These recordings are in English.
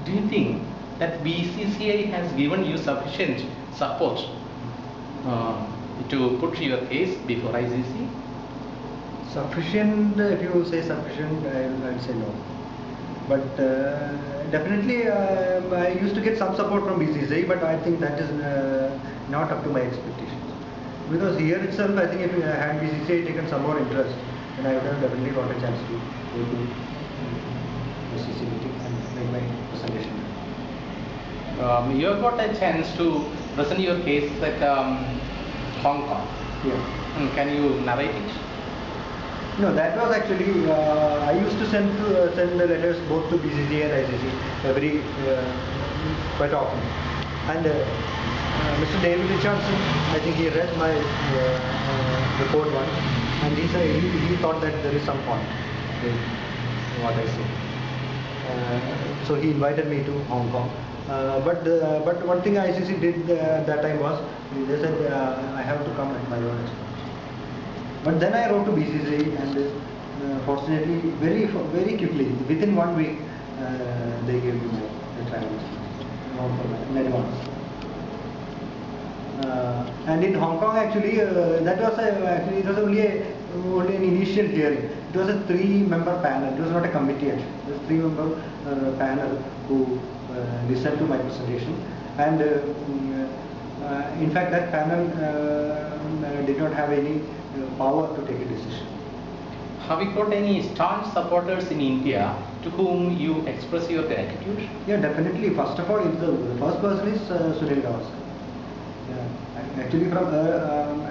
do you think that BCCI has given you sufficient support to put your case before ICC? Sufficient, if you say sufficient, I'd say no. But definitely I used to get some support from BCCI, but I think that is not up to my expectations. Because here itself, I think if had BCCI taken some more interest, then I would have definitely got a chance to go to BCCI meeting and make my presentation. You have got a chance to present your case at Hong Kong. Yeah. Can you narrate it? No, that was actually, I used to send the letters both to BCCI and ICC quite often. And Mr. David Richardson, I think he read my report once, and he said he thought that there is some point in what I say. So he invited me to Hong Kong. But one thing ICC did at that time was, they said I have to come at my own expense. But then I wrote to BCCI, and fortunately, very quickly, within 1 week, they gave me the travel in advance. And in Hong Kong, actually, that was it was only an initial hearing. It was a 3-member panel. It was not a committee actually. It was a 3-member panel who listened to my presentation, and in fact, that panel did not have any power to take a decision. Have you got any staunch supporters in India to whom you express your gratitude? Yeah, definitely. First of all, the first person is Sunil Gavaskar. Yeah. Actually, from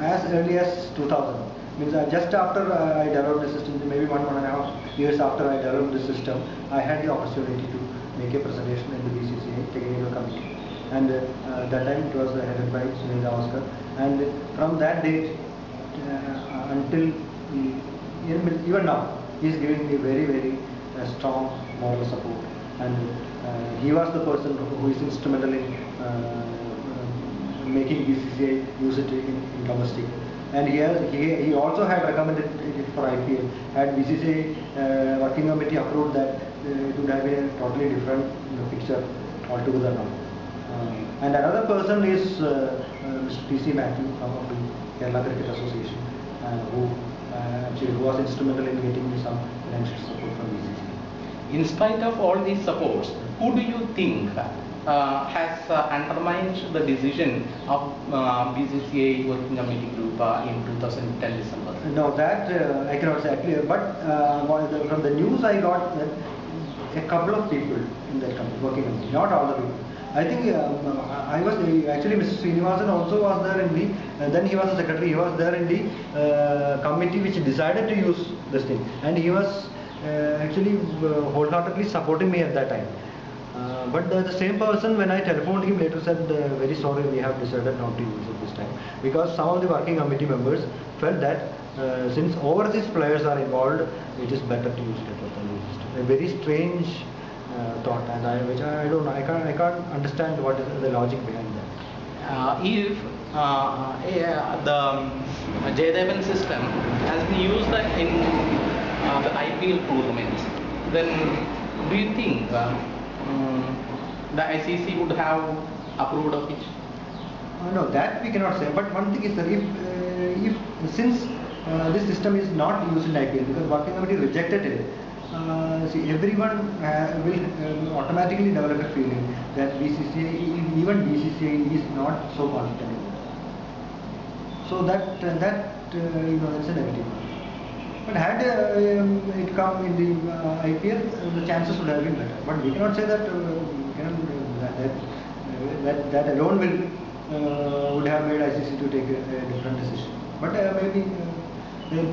as early as 2000, means just after I developed the system, maybe 1.5 years after I developed the system, I had the opportunity to make a presentation in the BCCI Technical Committee, and that time it was headed by Sunil Gavaskar, and from that date until even now, he is giving me very strong moral support, and he was the person who is instrumental in making BCCI use it in domestic, and he also had recommended it for IPL. Had BCCI working committee approved that, it would have been a totally different picture altogether now. And another person is Mr. Peechi Matthew from the Kerala Cricket Association, who was instrumental in getting me some financial support from BCCI. In spite of all these supports, who do you think has undermined the decision of BCCI Working Committee Group in 2010 December? No, that I cannot say clear, but from the news I got that a couple of people in that working committee, not all the people. I think I was actually Mr. Srinivasan also was there in the, then he was the secretary, he was there in the committee which decided to use this thing, and he was actually wholeheartedly supporting me at that time. But the same person, when I telephoned him later, said very sorry, we have decided not to use it this time, because some of the working committee members felt that since overseas players are involved, it is better to use it rather than use it. A very strange thought, and which I don't know, I can't understand what is the logic behind that. If the Jayadevan system has been used in the IPL tournaments, then do you think the ICC would have approved of it? No, that we cannot say. But one thing is that if since this system is not used in IPL, because working committee rejected it, see, everyone will automatically develop a feeling that BCCI, even BCCI, is not so confident. So that's a negative. But had it come in the IPL, the chances would have been better. But we cannot say that that alone would have made ICC to take a different decision. But maybe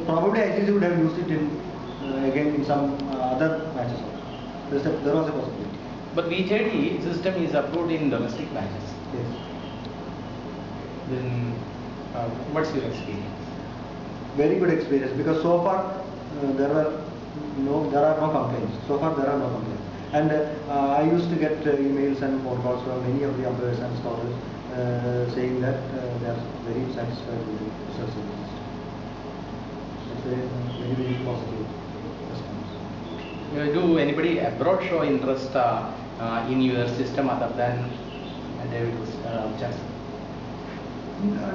probably ICC would have used it again in some other matches also. There was a possibility. But VJD system is approved in domestic matches. Yes. Then what's your experience? Very good experience, because so far there are no complaints. So far there are no complaints. And I used to get emails and phone calls from many of the umpires and scholars saying that they are very satisfied with the research services. It's a very positive response. Do anybody abroad show interest in your system other than David Jackson?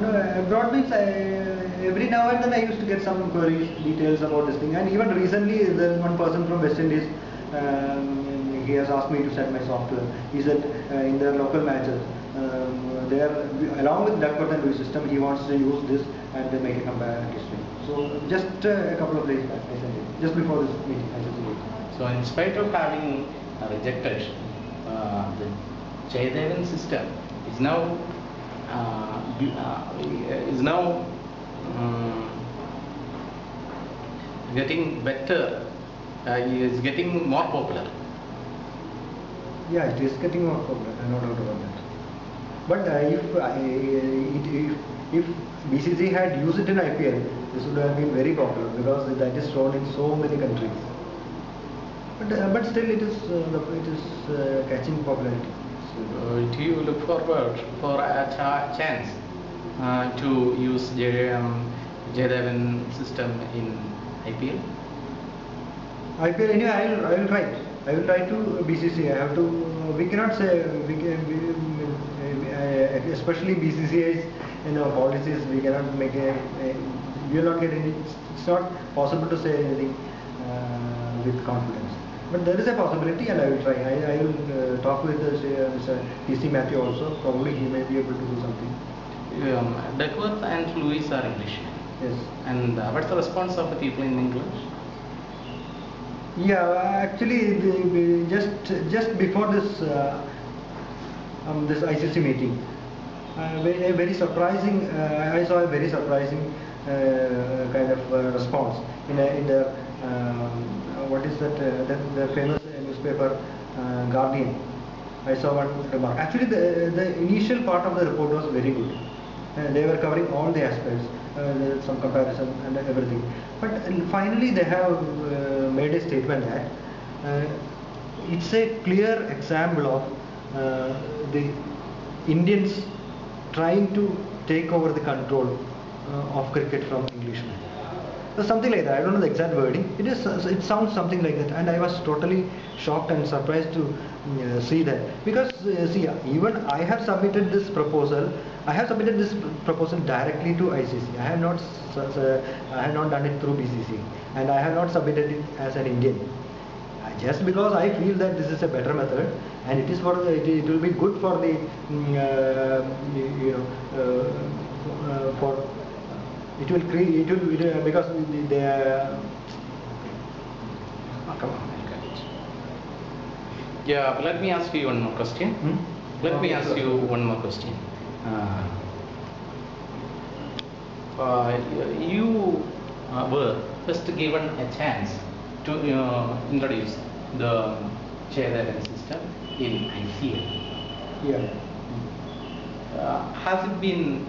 No, abroad means every now and then I used to get some queries, details about this thing, and even recently there is one person from West Indies. He has asked me to send my software. He said in their local matches, they are along with Duckworth Lewis system. He wants to use this and they make a comparison. So just a couple of days back I sent it. Just before this meeting I sent it. So in spite of having rejected, the Jayadevan system is now getting better. Is getting more popular. Yeah, it is getting more popular, no doubt about that. But if BCCI had used it in IPL, this would have been very popular because that is shown in so many countries. But still, it is catching popularity. Do you look forward for a chance to use Jayadevan system in IPL? IPL anyway, I will try. I will try to BCCI. I have to. We cannot say we can, especially BCCI's policies. We cannot make we will not get any. It's not possible to say anything with confidence. But there is a possibility, and I will try. I will talk with Mr. P.C. Matthew also. Probably he may be able to do something. Duckworth and Lewis are English. Yes. And what's the response of the people in English? Yeah, actually, just before this this ICC meeting, very surprising. I saw a very surprising kind of response in the what is that the famous newspaper Guardian. I saw one remark. Actually, the initial part of the report was very good. They were covering all the aspects, some comparison and everything. But finally, they have made a statement that it's a clear example of the Indians trying to take over the control of cricket from Englishmen. So something like that. I don't know the exact wording. It sounds something like that, and I was totally shocked and surprised to see that, because see, even I have submitted this proposal. I have submitted this proposal directly to ICC. I have not done it through BCCI, and I have not submitted it as an Indian. Just because I feel that this is a better method, and it is for the, it will be good for the for it will create because come on. Yeah, let me ask you one more question. Let me ask you one more question. You were first given a chance to introduce the Jayadevan system in ICL. Yeah. Has it been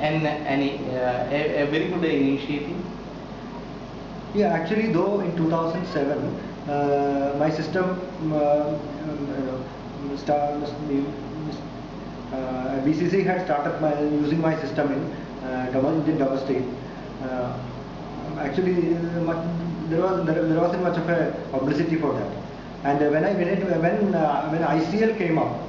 a very good initiative? Yeah, actually, though in 2007 my system BCCI had started using my system in Indian domestic. Actually, there wasn't much of a publicity for that. And when ICL came up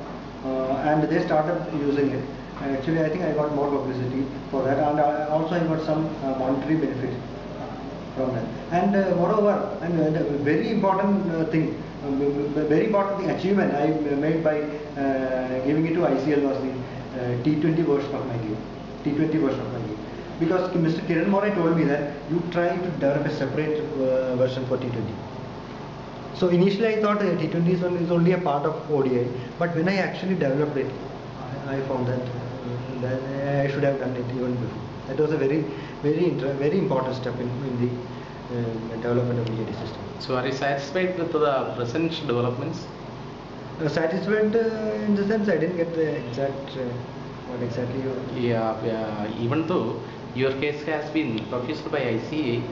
and they started using it, actually I think I got more publicity for that, and also I got some monetary benefit from that. And moreover, and a very important thing, achievement I made by giving it to ICL was the T20 version of my game. Because Mr. Kiran Moray told me that you try to develop a separate version for T20. So initially I thought T20 is only a part of ODI, but when I actually developed it, I found that I should have done it even before. That was a very important step in the development of VJD system. So are you satisfied with the present developments? Satisfied in the sense I didn't get the exact what exactly you. Yeah, even though your case has been produced by ICC,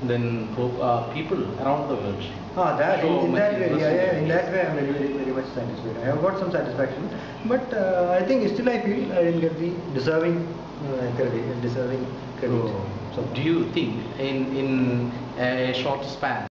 then people around the world. In that way I'm very much satisfied. I have got some satisfaction, but I think still I feel I didn't get the deserving credit. So do you think in a short span